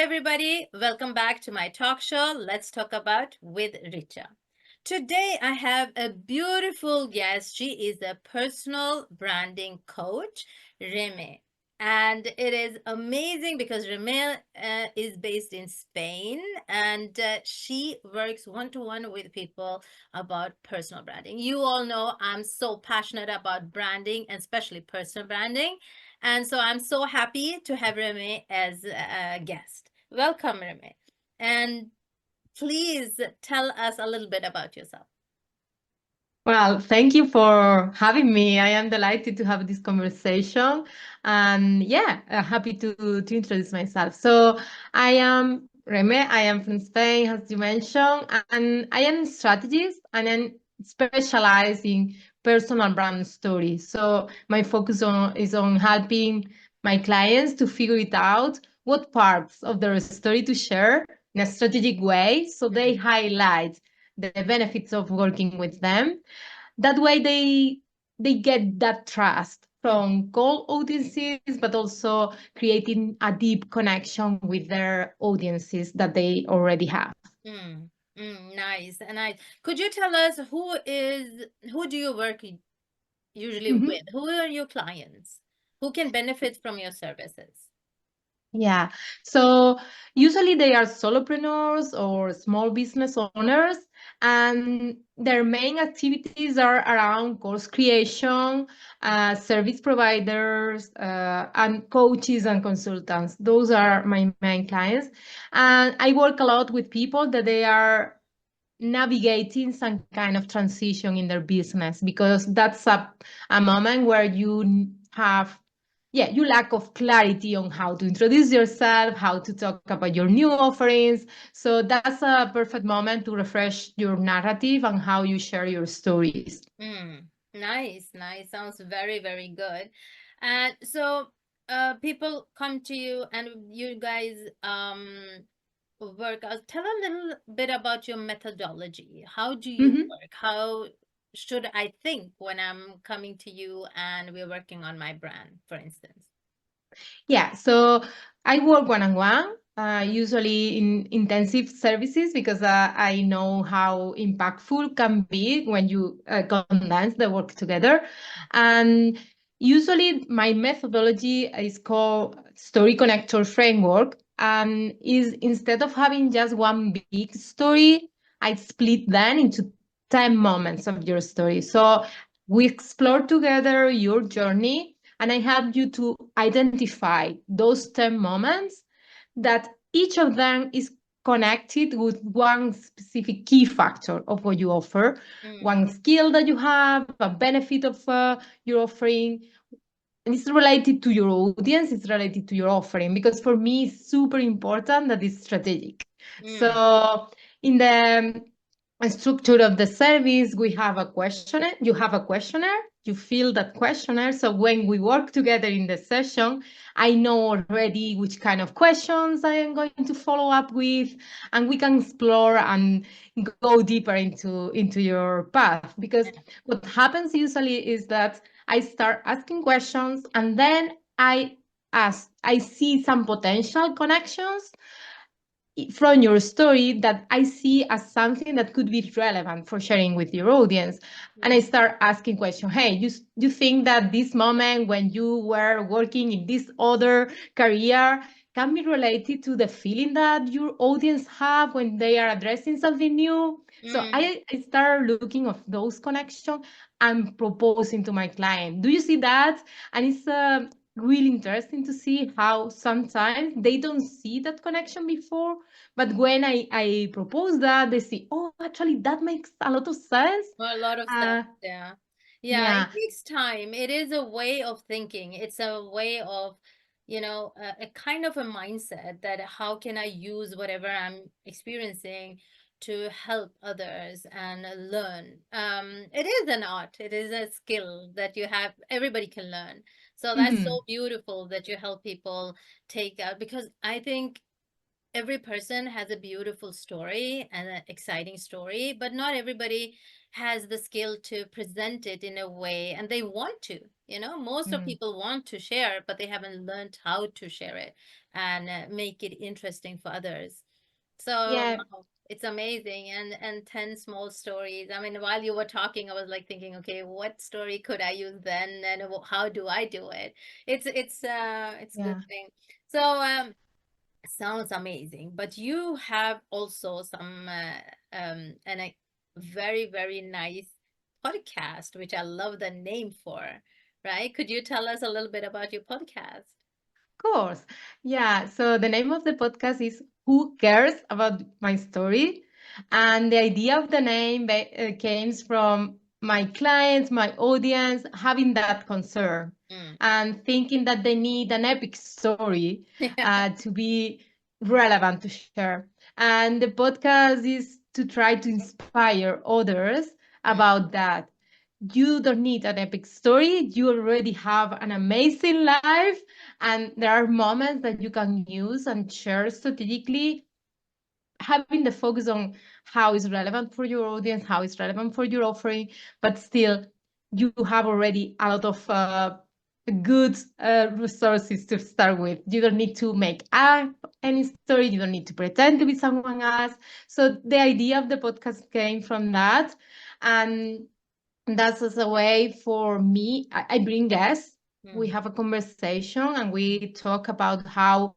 everybody. Welcome back to my talk show. Let's talk about with Richa. Today, I have a beautiful guest. She is a personal branding coach, Reme. And it is amazing because Reme is based in Spain and she works one to one with people about personal branding. You all know I'm so passionate about branding and especially personal branding. And so I'm so happy to have Reme as a guest. Welcome, Reme. And please tell us a little bit about yourself. Well, thank you for having me. I am delighted to have this conversation. And happy to introduce myself. So I am Reme. I am from Spain, as you mentioned, and I am a strategist and I'm specialized in personal brand stories. So my is on helping my clients to figure it out what parts of their story to share in a strategic way. So they Mm. highlight the benefits of working with them. That way they get that trust Mm. from cold audiences, but also creating a deep connection with their audiences that they already have. Mm. Nice. And could you tell us who do you work usually Mhm. with? Who are your clients? Who can benefit from your services? Yeah. So usually they are solopreneurs or small business owners, and their main activities are around course creation, service providers, and coaches and consultants. Those are my main clients. And I work a lot with people that they are navigating some kind of transition in their business because that's a moment where you have you lack of clarity on how to introduce yourself, how to talk about your new offerings. So that's a perfect moment to refresh your narrative and how you share your stories. Mm. Nice, nice. Sounds very, very good. And so people come to you and you guys work out. Tell a little bit about your methodology. How do you Mhm. work? How should I think when I'm coming to you and we're working on my brand, for instance? Yeah, so I work one on one, usually in intensive services because I know how impactful can be when you condense the work together. And usually my methodology is called Story Connector Framework. And is instead of having just one big story, I split them into 10 moments of your story. So we explore together your journey and I help you to identify those 10 moments that each of them is connected with one specific key factor of what you offer, Mm. one skill that you have, a benefit of your offering. And it's related to your audience, it's related to your offering, because for me, it's super important that it's strategic. Mm. So in the structure of the service, we have a questionnaire. You have a questionnaire. You fill that questionnaire. So when we work together in the session, I know already which kind of questions I am going to follow up with, and we can explore and go deeper into your path. Because what happens usually is that I start asking questions, and then I see some potential connections from your story that I see as something that could be relevant for sharing with your audience. And I Mm. start asking questions. Hey, you think that this moment when you were working in this other career can be related to the feeling that your audience have when they are addressing something new? So Mm. I start looking of those connections and proposing to my client. Do you see that? And it's really interesting to see how sometimes they don't see that connection before, but when I propose that, they say, "Oh, actually, that makes a lot of sense." A lot of sense, Uh, yeah. Yeah, it yeah. takes time. It is a way of thinking. It's a way of, a kind of a mindset that how can I use whatever I'm experiencing to help others and learn. It is an art. It is a skill that you have, everybody can learn. So that's so Mhm. beautiful that you help people take out because I think every person has a beautiful story and an exciting story, but not everybody has the skill to present it in a way, and they want to. Most of Mm. people want to share, but they haven't learned how to share it and make it interesting for others. So Yeah, wow, it's amazing. And 10 small stories. I mean, while you were talking, I was like thinking, okay, what story could I use then, and how do I do it? It's the yeah. thing. So sounds amazing. But you have also some and a very, very nice podcast, which I love the name for, right? Could you tell us a little bit about your podcast? Course. Yeah. So the name of the podcast is Who Cares About My Story? And the idea of the name came from my clients, my audience, having that concern Mm. and thinking that they need an epic story Yeah. to be relevant to share. And the podcast is to try to inspire others Mm, about that. You don't need an epic story. You already have an amazing life, and there are moments that you can use and share strategically, having the focus on how is relevant for your audience, how is relevant for your offering, but still you have already a lot of good resources to start with. You don't need to make up any story, you don't need to pretend to be someone else. So the idea of the podcast came from that. And that's as a way for me. I bring guests. We mm, have a conversation and we talk about how,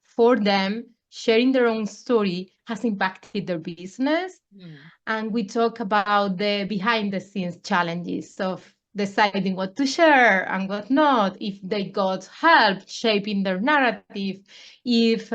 for them, sharing their own story has impacted their business, mm. and we talk about the behind the scenes challenges of deciding what to share and what not, if they got help shaping their narrative, if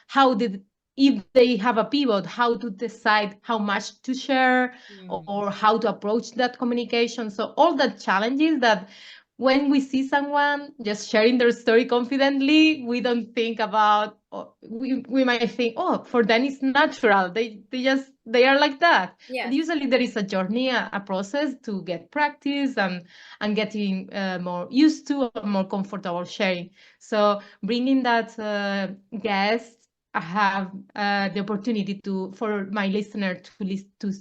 how did if they have a pivot, how to decide how much to share Mm. or how to approach that communication. So all the challenges that when we see someone just sharing their story confidently, we don't think about, we might think, oh, for them it's natural. They are like that. But Yes. usually there is a journey, a process to get practice and getting more used to and more comfortable sharing. So bringing that guest, I have the opportunity to for my listener to listen to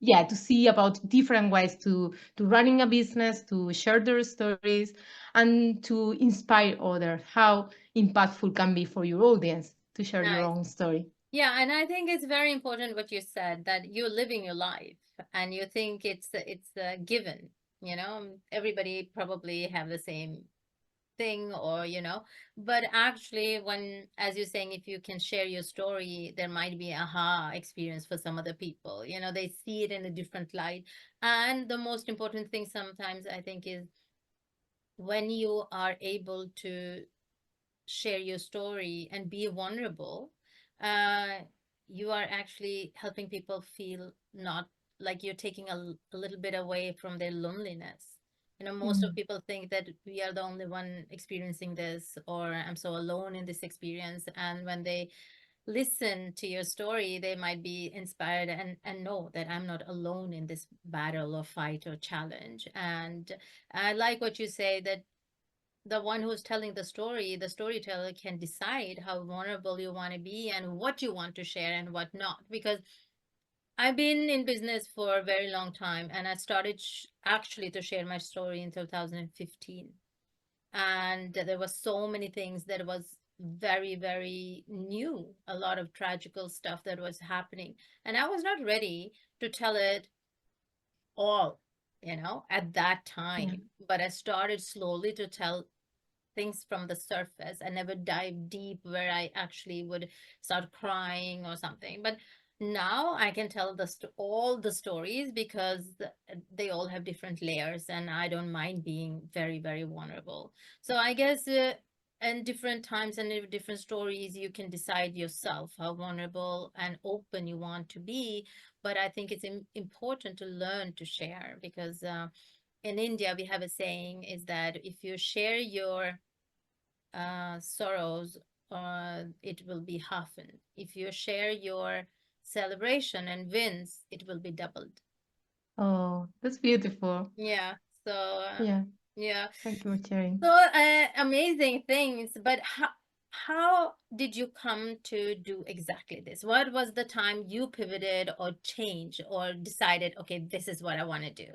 yeah, to see about different ways to running a business, to share their stories, and to inspire others. How impactful can be for your audience to share your Nice. own story. Yeah, and I think it's very important what you said, that you're living your life and you think it's a given. Everybody probably have the same thing, or but actually, when, as you're saying, if you can share your story, there might be aha experience for some other people. They see it in a different light. And the most important thing sometimes, I think, is when you are able to share your story and be vulnerable, uh, you are actually helping people feel not like you're taking a little bit away from their loneliness. Most of Mm. people think that we are the only one experiencing this, or I'm so alone in this experience. And when they listen to your story, they might be inspired and know that I'm not alone in this battle or fight or challenge. And I like what you say, that the one who's telling the story, the storyteller, can decide how vulnerable you want to be and what you want to share and what not. Because I've been in business for a very long time, and I started actually to share my story in 2015. And there was so many things that was very, very new, a lot of tragical stuff that was happening. And I was not ready to tell it all, at that Yeah. time. But I started slowly to tell things from the surface. I never dive deep where I actually would start crying or something. But now I can tell all the stories, because they all have different layers, and I don't mind being very, very vulnerable. So I guess in different times and in different stories, you can decide yourself how vulnerable and open you want to be. But I think it's important to learn to share, because in India, we have a saying is that if you share your sorrows, it will be halved. If you share your celebration and wins, it will be doubled. Oh, that's beautiful. Yeah. So, Yeah. yeah. Thank you for sharing. So, amazing things. But how? How did you come to do exactly this? What was the time you pivoted or changed or decided, okay, this is what I want to do?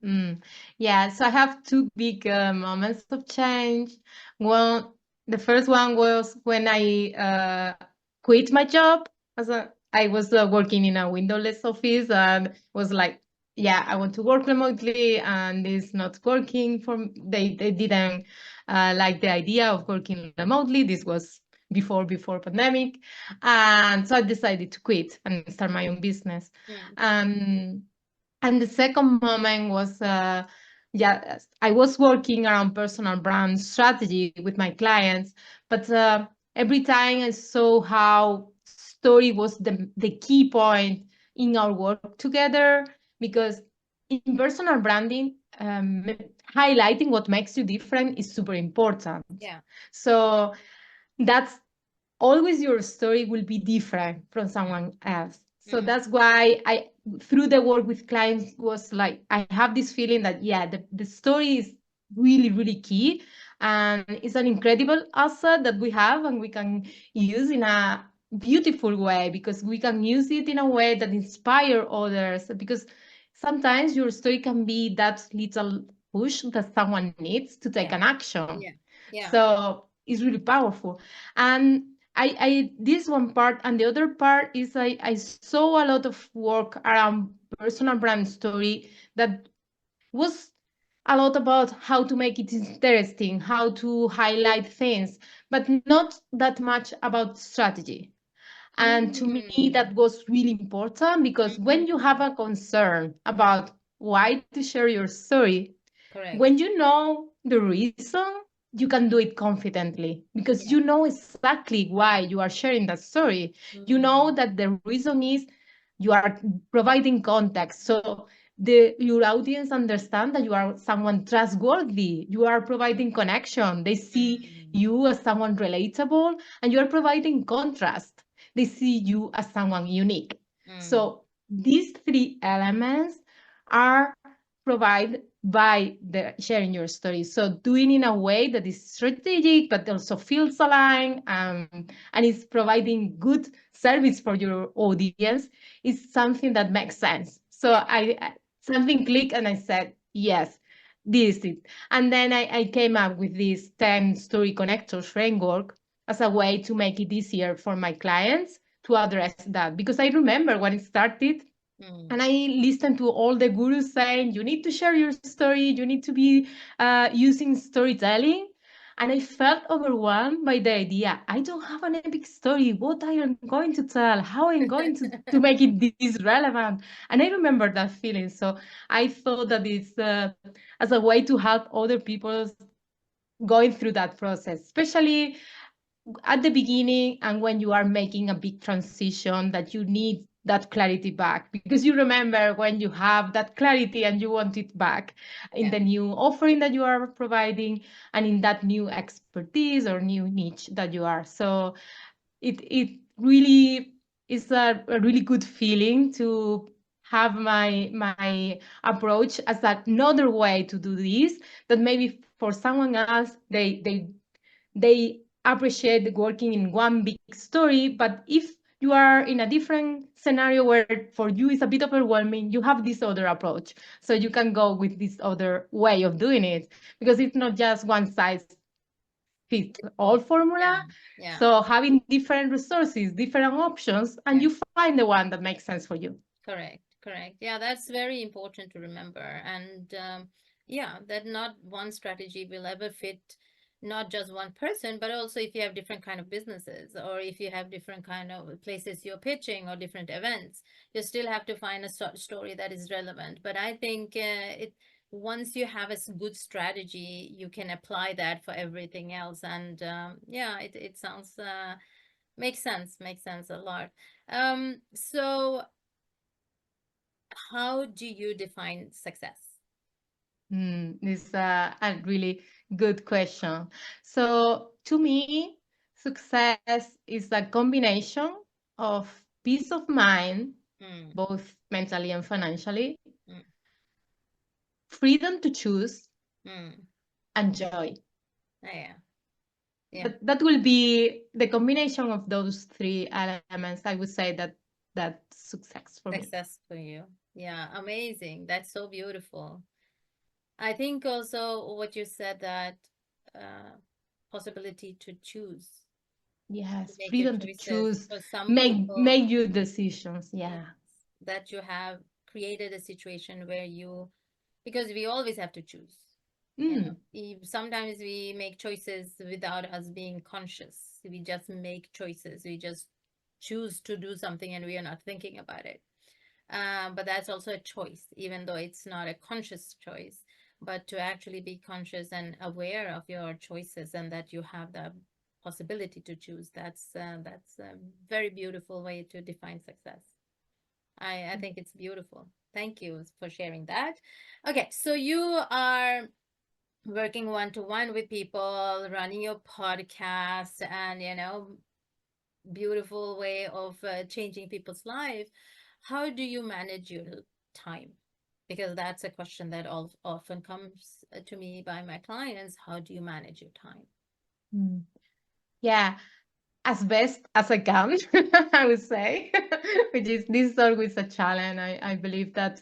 Mm. Yeah, so I have two big moments of change. One, the first one was when I quit my job. I was working in a windowless office and was like, yeah, I want to work remotely, and it's not working for they didn't like the idea of working remotely. This was before pandemic, and so I decided to quit and start my own business. Mm, Um, and the second moment was, yeah, I was working around personal brand strategy with my clients, but every time I saw how story was the key point in our work together, because in personal branding, highlighting what makes you different is super important. yeah. So that's always your story will be different from Mm, someone else. So mm, that's why I, through the work with clients, was like, I have this feeling that, yeah, the story is really, really key. And it's an incredible asset that we have and we can use in a beautiful way, because we can use it in a way that inspire others. Because sometimes your story can be that little push that someone needs to take yeah. an action. Yeah. Yeah. So it's really powerful. And I this one part, and the other part is I saw a lot of work around personal brand story that was a lot about how to make it interesting, how to highlight things, but not that much about strategy. And to me, that Mm, was really important, because when you have mhm. a concern about why to share your story, when Correct. you know the reason, you can do it confidently, because Yeah. you know exactly why you are sharing that story. You know Mm, that the reason is you are providing context. So the your audience understand that you are someone trustworthy. You are providing connection. They see mm, you as someone relatable, and you are providing contrast. They see you as someone unique. mm, So these three elements are provided by the sharing your story. So doing in a way that is strategic, but also feels aligned, and is providing good service for your audience is something that makes sense. So yeah. something clicked and I said, yes, this is it. And then I came up with this 10 story connectors framework as a way to make it easier for my clients to address that. Because I remember when it started, Mm, and I listened to all the gurus saying, you need to share your story, you need to be using storytelling. And I felt overwhelmed by the idea. I don't have an epic story. What I am going to tell? How I'm going to make it this relevant? And I remember that feeling. So I thought that it's as a way to help other people going through that process, especially at the beginning and when you are making a big transition, that you need that clarity back, because you remember when you have that clarity and you want it back in yeah. the new offering that you are providing, and in that new expertise or new niche that you are. So it really is a really good feeling to have my approach as another way to do this, that maybe for someone else they appreciate working in one big story. But if you are in a different scenario where for you it's a bit overwhelming, you have this other approach. So you can go with this other way of doing it, because it's not just one size fits all Oh, formula. yeah. Yeah. So having different resources, different options, and Yeah. you find the one that makes sense for you. Correct, correct. Yeah, that's very important to remember. And yeah, that not one strategy will ever fit not just one person, but also if you have different kind of businesses or if you have different kind of places you're pitching or different events, you still have to find a story that is relevant. But I think it once you have a good strategy, you can apply that for everything else. And yeah, it sounds makes sense a lot. So how do you define success? This a really good question. So to me, success is a combination of peace of mind, Mm, both mentally and financially, mm, freedom to choose, mm. and joy. Yeah. Yeah. That will be the combination of those three elements. I would say that's success for me. Success for you. Yeah, amazing. That's so beautiful. I think also what you said that uh, possibility to choose, to Yes, make your freedom to choices. choose, For some make people, your decisions. yes, Yeah. that you have created a situation where you, because we always have to choose. You know, Mm, sometimes we make choices without us being conscious. We just make choices. We just choose to do something and we are not thinking about it. But that's also a choice, even though it's not a conscious choice. But to actually be conscious and aware of your choices and that you have the possibility to choose, that's a very beautiful way to define success. I think it's beautiful. Thank you for sharing that. Okay, so you are working one to one with people, running your podcast, and beautiful way of changing people's life. How do you manage your time? Because that's a question that often comes to me by my clients. How do you manage your time? mm. Yeah, as best as I can, I would say, which is this is always a challenge. I believe that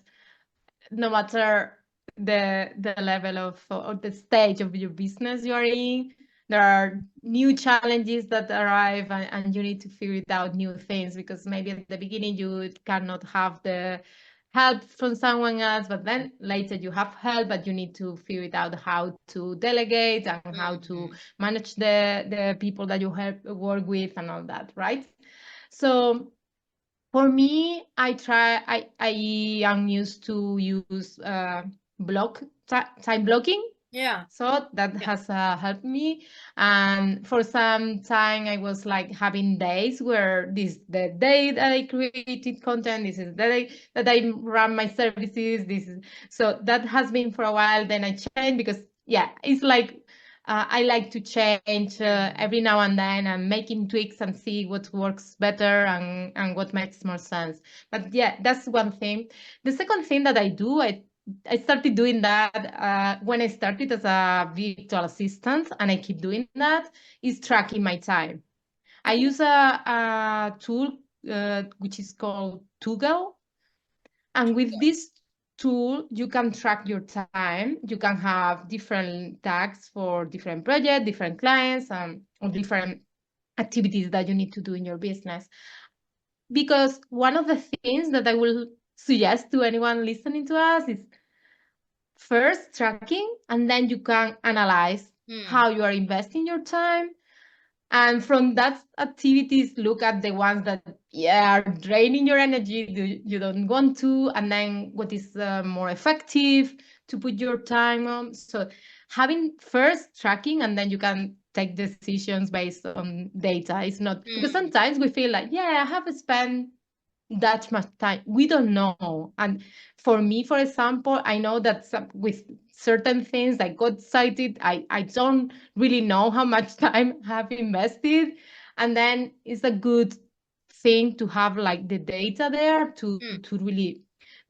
no matter the level of or the stage of your business you are in, there are new challenges that arrive, and you need to figure it out new things, because maybe at the beginning you cannot have the help from someone else, but then later you have help, but you need to figure it out how to delegate and how to Mm-hmm. manage the people that you help work with and all that, right? So for me, I am used to use time blocking, Yeah. so that Yeah. has helped me. And for some time, I was like having days where this the day that I created content, this is the day that I run my services. This is so that has been for a while. Then I changed because yeah, it's like I like to change Mm-hmm. every now and then and making tweaks and see what works better and what makes more sense. But yeah, that's one thing. The second thing that I do, I started doing that when I started as a virtual assistant, and I keep doing that, is tracking my time. I Okay. use a tool which is called Toggle, and with this tool, you can track your time. You can have different tags for different projects, different clients, or different activities that you need to do in your business. Because one of the things that I will suggest to anyone listening to us is first tracking, and then you can analyze Mm. how you are investing your time, and from that activities look at the ones that yeah are draining your energy, you don't want to, and then what is more effective to put your time on. So having first tracking, and then you can take decisions based on data. It's not because Mm. sometimes we feel like yeah I have spent that much time, we don't know. And for me, for example, I know that with certain things I got excited, I don't really know how much time I have invested. And then it's a good thing to have like the data there Mm. to really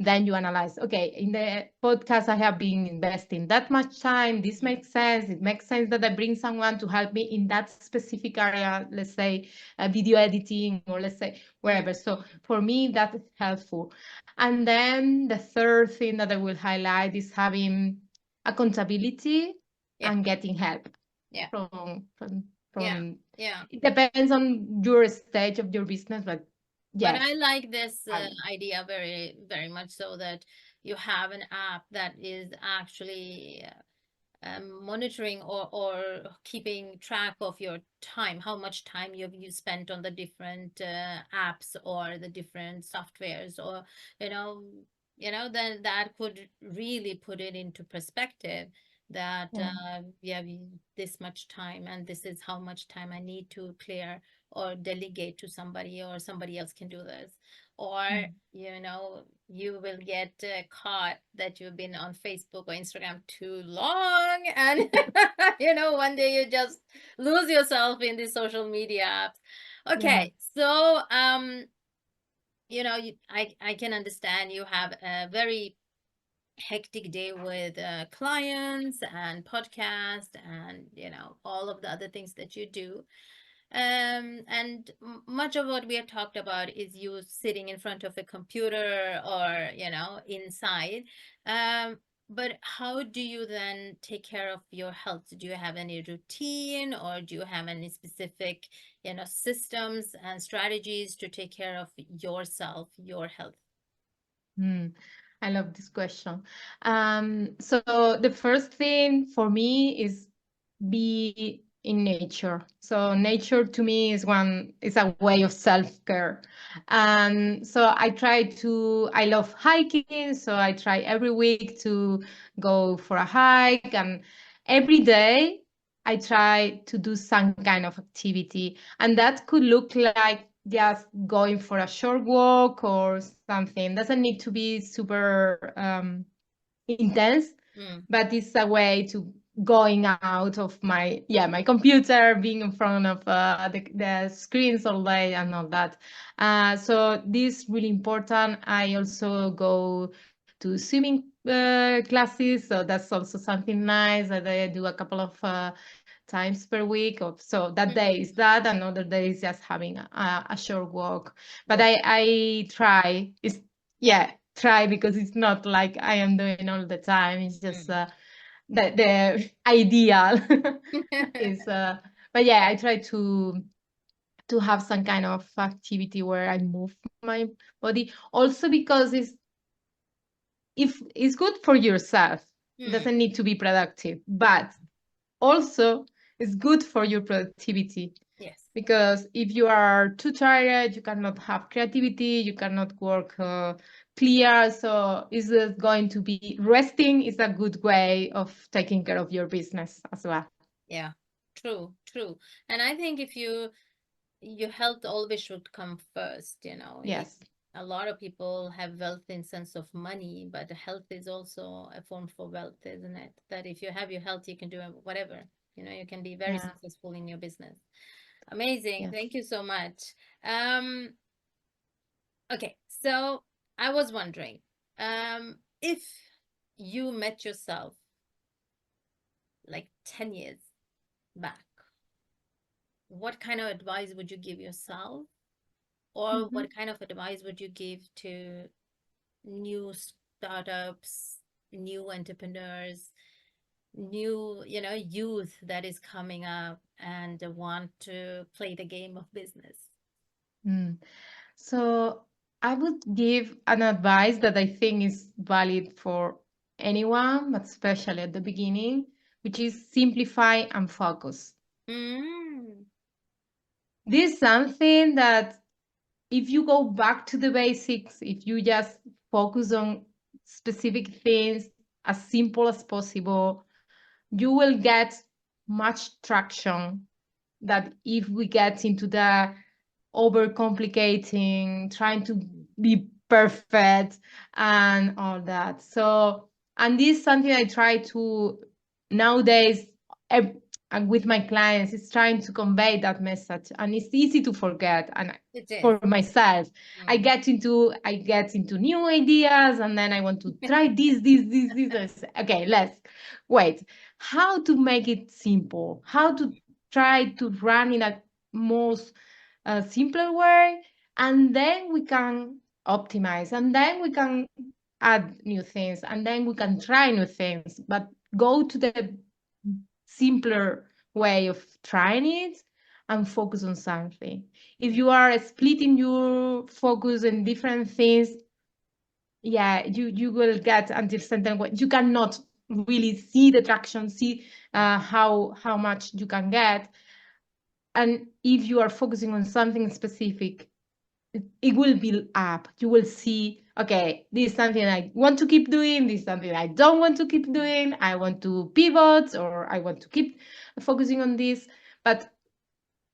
then you analyze, okay, in the podcast I have been investing that much time, this Mm. makes sense, it makes sense that I bring someone to help me in that specific area, let's say video editing, or let's say Mm. wherever. So for me, that is helpful. And then the third thing that I will highlight is having accountability Yeah. and getting help Yeah. from from Yeah. from. Yeah. It depends on your stage of your business, but But yes, I like this having. idea very, very much, so that you have an app that is actually monitoring or keeping track of your time, how much time you spent on the different apps or the different softwares, or you know then that could really put it into perspective that Yeah. yeah, this much time, and this is how much time I need to clear or delegate to somebody, or somebody else can do this. Or Mm. you will get caught that you've been on Facebook or Instagram too long, and one day you just lose yourself in these social media apps. Yeah. Okay, so I can understand you have a very hectic day with clients and podcast and all of the other things that you do, and much of what we have talked about is you sitting in front of a computer or inside. um, but how do you then take care of your health? Do you have any routine, or do you have any specific systems and strategies to take care of yourself, your health? Mm, I love this question. So the first thing for me is be in nature. So nature to me is a way of self-care. And so I love hiking, so I try every week to go for a hike, and every day I try to do some kind of activity. And that could look like just going for a short walk or something. Doesn't need to be super intense, Mm, but it's a way to going out of my computer, being in front of the screens all day and all that. So this really important. I also go to swimming classes, so that's also something nice that I do a couple of times per week. So that mm, day is that, another day is just having a short walk. But walk. I try. It's yeah, try, because it's not like I am doing all the time. It's just Mm. the ideal is but yeah, I try to have some kind of activity where I move my body, also because it's good for yourself. It Mm, doesn't need to be productive, but also it's good for your productivity, yes. because if you are too tired, you cannot have creativity, you cannot work clear. So is it going to be resting is a good way of taking care of your business as well. Yeah, true, true. And I think if your health always should come first. Yes. A lot of people have wealth in sense of money, but health is also a form for wealth, isn't it? That if you have your health, you can do whatever. You can be very Yeah. successful in your business. Amazing. Yes. Thank you so much. Um, okay, so I was wondering, if you met yourself like 10 years back, what kind of advice would you give yourself? Or Mhm. what kind of advice would you give to new startups, new entrepreneurs, new, youth that is coming up and want to play the game of business? Mm. So I would give an advice that I think is valid for anyone, but especially at the beginning, which is simplify and focus. Mm, This is something that if you go back to the basics, if you just focus on specific things as simple as possible, you will get much traction that if we get into the overcomplicating, trying to be perfect and all that. So, and this is something I try to nowadays and with my clients is trying to convey that message, and it's easy to forget. And it is. for myself, Mm, I get into new ideas, and then I want to try this. And okay, let's wait. How to make it simple? How to try to run in a most simpler way, and then we can optimize, and then we can add new things, and then we can try new things, but go to the simpler way of trying it and focus on something. If mm, you are splitting your focus in different things, yeah, you will get until certain way you cannot really see the traction, see yeah, how much you can get. And if you are focusing on something specific, it will build up. You will see, okay, this is something I want to keep doing, this is something I don't want to keep mm, doing. I want to pivot, or I want to keep focusing on this. But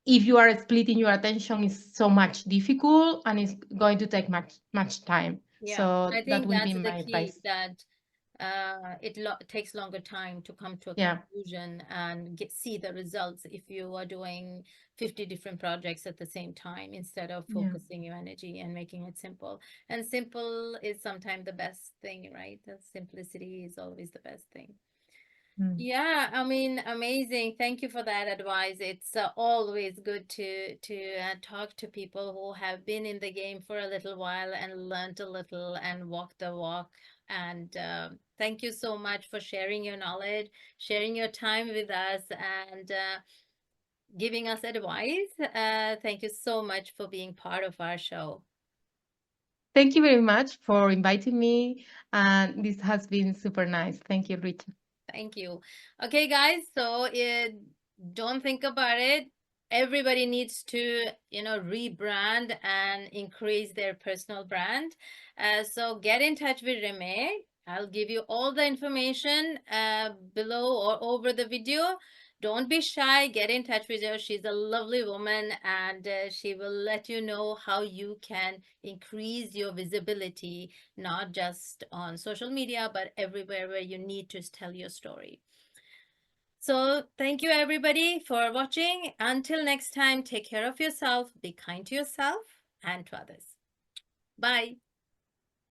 if you are splitting your attention, it's so much difficult, and it's going to take much time. yeah. So I that think will be that's the my key, advice. that it takes longer time to come to a Yeah. conclusion and see the results if you are doing 50 different projects at the same time instead of Yeah. focusing your energy and making it simple. And simple is sometimes the best thing, right? The simplicity is always the best thing. Mm. Yeah, I mean, amazing. Thank you for that advice. It's always good to talk to people who have been in the game for a little while and learned a little and walked the walk. And thank you so much for sharing your knowledge, sharing your time with us, and giving us advice. Thank you so much for being part of our show. Thank you very much for inviting me. And this has been super nice. Thank you, Rita. Thank you. Okay, guys, so don't think about it. Everybody needs to, rebrand and increase their personal brand. So get in touch with Reme. I'll give you all the information below or over the video. Don't be shy. Get in touch with her. She's a lovely woman, and she will let you know how you can increase your visibility, not just on social media, but everywhere where you need to tell your story. So, thank you everybody for watching. Until next time, take care of yourself, be kind to yourself and to others. Bye.